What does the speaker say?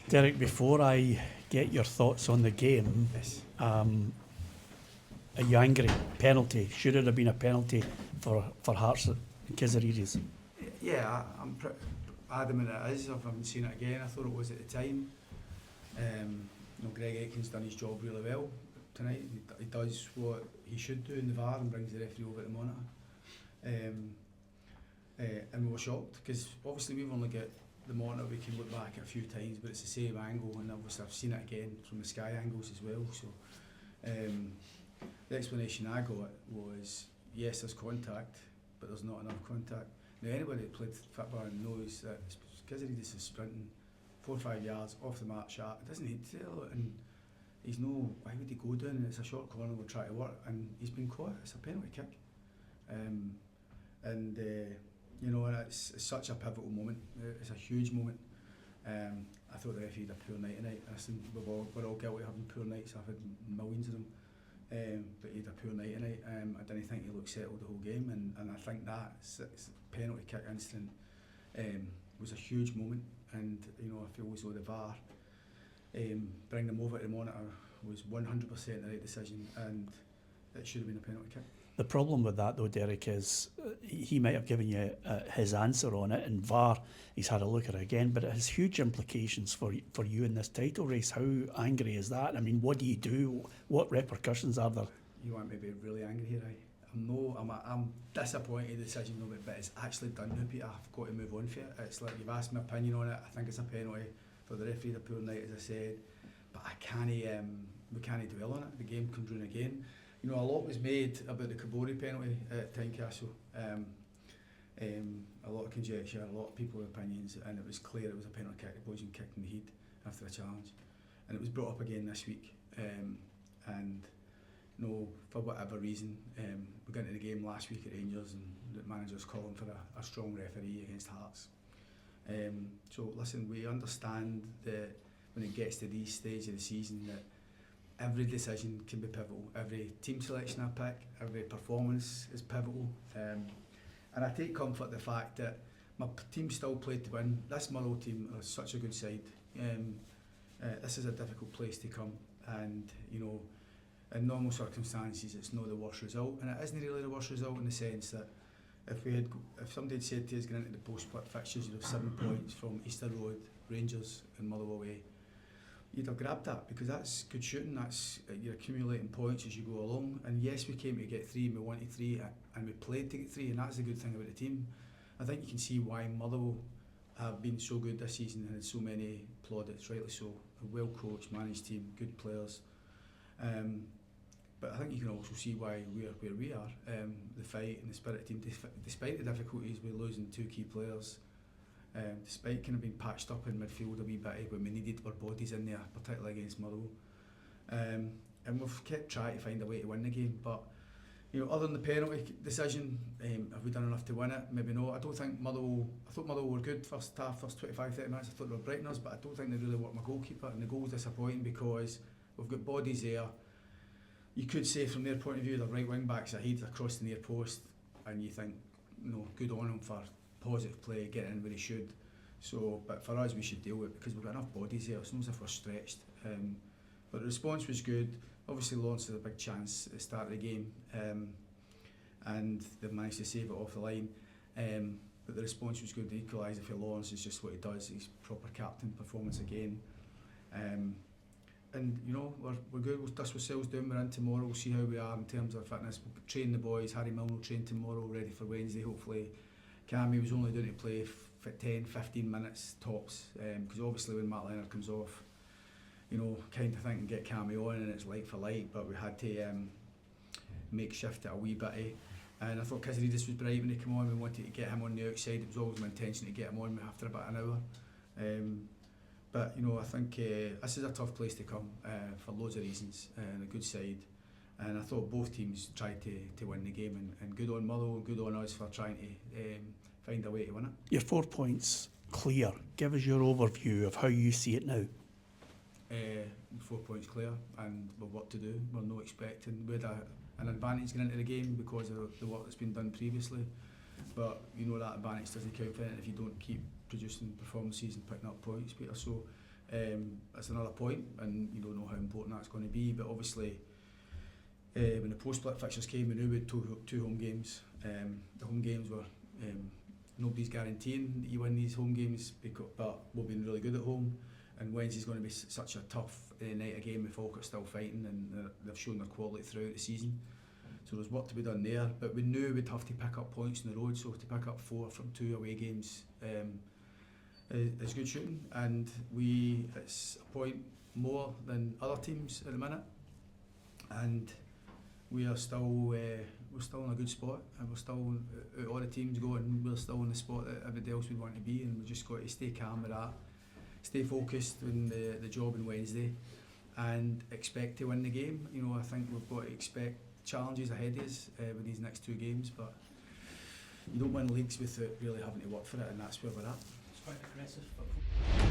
Derek, before I get your thoughts on the game, Yes. are you angry? Penalty. Should it have been a penalty for Hearts and Kizeras? Yeah, I'm pretty adamant it is. I haven't seen it again. I thought it was at the time. Greg Aitken's done his job really well tonight. He does what he should do in the VAR and brings the referee over to the monitor. And we were shocked because obviously we've only got the monitor. We can look back at a few times, but it's the same angle, and obviously I've seen it again from the Sky angles as well. So the explanation I got was, yes, there's contact, but there's not enough contact. Now anybody that played football knows that Kizeras is sprinting 4 or 5 yards off the mark sharp. It doesn't need to, and he's no. Why would he go down? It's a short corner. We'll try to work, and he's been caught. It's a penalty kick, it's such a pivotal moment. It's a huge moment. I thought the referee had a poor night tonight. Listen, we're all guilty of having poor nights. I've had millions of them, but he had a poor night tonight. I didn't think he looked settled the whole game, and I think that penalty kick incident was a huge moment. And I feel as though the VAR bring them over to the monitor was 100% the right decision, and it should have been a penalty kick. The problem with that though, Derek, is he might have given you his answer on it, and VAR, he's had a look at it again, but it has huge implications for you in this title race. How angry is that? I mean, what do you do? What repercussions are there? You want me to be really angry here, right? I'm disappointed the decision of it, but it's actually done now, Peter. I've got to move on for it. It's like you've asked my opinion on it. I think it's a penalty for the referee, the poor night, as I said, but we can't dwell on it. The game comes round again. A lot was made about the Kabori penalty at Tynecastle. A lot of conjecture, a lot of people with opinions, and it was clear it was a penalty kick. The boys been kicked in the head after a challenge, and it was brought up again this week. For whatever reason, we got into the game last week at Rangers, and the manager's calling for a strong referee against Hearts. So listen, we understand that when it gets to these stages of the season that every decision can be pivotal. Every team selection I pick, every performance is pivotal. And I take comfort in the fact that my team still played to win. This Motherwell team are such a good side. This is a difficult place to come, and in normal circumstances it's not the worst result, and it isn't really the worst result in the sense that if somebody had said to us going into the post-split fixtures you'd have 7 points from Easter Road, Rangers and Motherwell away, you'd have grabbed that, because that's good shooting. That's you're accumulating points as you go along, and yes, we came to get 3 and we wanted 3 and we played to get 3, and that's the good thing about the team. I think you can see why Motherwell have been so good this season and had so many plaudits, rightly so. A well coached, managed team, good players. But I think you can also see why we are where we are. The fight and the spirit of the team, despite the difficulties with losing 2 key players, despite kind of being patched up in midfield a wee bit when we needed our bodies in there, particularly against Motherwell. And we've kept trying to find a way to win the game. But other than the penalty decision, have we done enough to win it? Maybe not. I thought Motherwell were good first half, first 25-30 minutes. I thought they were brighting us, but I don't think they really worked my goalkeeper, and the goal was disappointing because we've got bodies there. You could say from their point of view, the right wing backs are ahead across the near post, and you think, good on them for positive play, getting in where he should. So, but for us, we should deal with it because we've got enough bodies here. It's not as if we're stretched. But the response was good. Obviously, Lawrence had a big chance at the start of the game, and they've managed to save it off the line. But the response was good. The equaliser for Lawrence is just what he does. He's proper captain performance again. And we're good. We'll dust ourselves down. We're in tomorrow. We'll see how we are in terms of fitness. We'll train the boys. Harry Milne will train tomorrow, ready for Wednesday. Hopefully, Cammy was only doing to play for 10-15 minutes tops. Because obviously when Matt Leonard comes off, kind of think and get Cammy on, and it's like for like. But we had to make shift it a wee bit. And I thought Kizeras was bright when he came on. We wanted to get him on the outside. It was always my intention to get him on after about an hour. But I think this is a tough place to come for loads of reasons, and a good side. And I thought both teams tried to win the game, and good on Motherwell, good on us for trying to find a way to win it. Your 4 points clear. Give us your overview of how you see it now. 4 points clear, and we've work to do. We're not expecting. We had an advantage going into the game because of the work that's been done previously. But that advantage doesn't count for it if you don't keep producing performances and picking up points, Peter. So That's another point, and you don't know how important that's going to be. But obviously, when the post-split fixtures came, we knew we had two home games. The home games were nobody's guaranteeing that you win these home games, but we've been really good at home. And Wednesday's going to be such a tough night again with Falkirk still fighting, and they've shown their quality throughout the season. So there's work to be done there, but we knew we'd have to pick up points on the road. So to pick up 4 from 2 away games is good shooting, and it's a point more than other teams at the minute, and we are still we're still in a good spot, and we're still all the teams going. We're still in the spot that everybody else would want to be, and we just got to stay calm with that, stay focused on the job on Wednesday, and expect to win the game. You know, I think we've got to expect challenges ahead of us with these next 2 games, but you don't win leagues without really having to work for it, and that's where we're at. It's quite aggressive football.